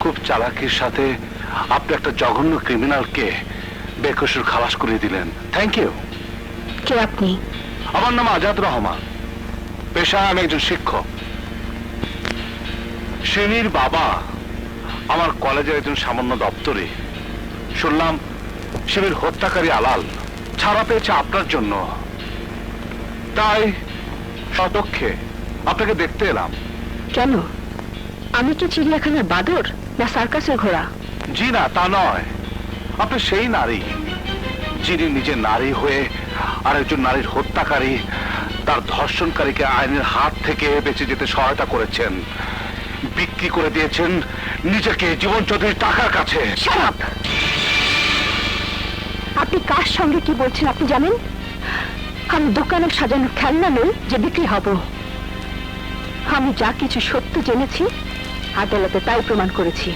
খুব চালাকির সাথে আপনি একটা জঘন্য ক্রিমিনালকে বেকসুর খালাস করে দিলেন। Thank you. কে আপনি? আমার নাম আজাদ রহমান, পেশায় আমি একজন শিক্ষক। শিমির বাবা আমার কলেজের একজন সামান্য দপ্তরে। শুনলাম শিমির হত্যাকারী আলাল ছাড়া পেয়েছে আপনার জন্য, তাই সদক্ষে আপনাকে দেখতে এলাম। কেন? আমি কি চিড়িয়াখানার বাদর না সার্কাসের ঘোড়া? জি না, তা নয়। আপনি সেই নারী যিনি নিজে নারী হয়ে আরেকজন নারীর হত্যাকারী, তার ধর্ষণকারীকে আইনের হাত থেকে বেঁচে যেতে সহায়তা করেছেন, বিক্রি করে দিয়েছেন নিজেকে জীবন চৌধুরীর টাকার কাছে। Shut up! আপনি কার সঙ্গে কি বলছেন আপনি জানেন? আমি দোকানে সাজানো খেলনা নই যে বিক্রি হব। আমি যা কিছু সত্য জেনেছি আদালতে তাই প্রমাণ করেছি।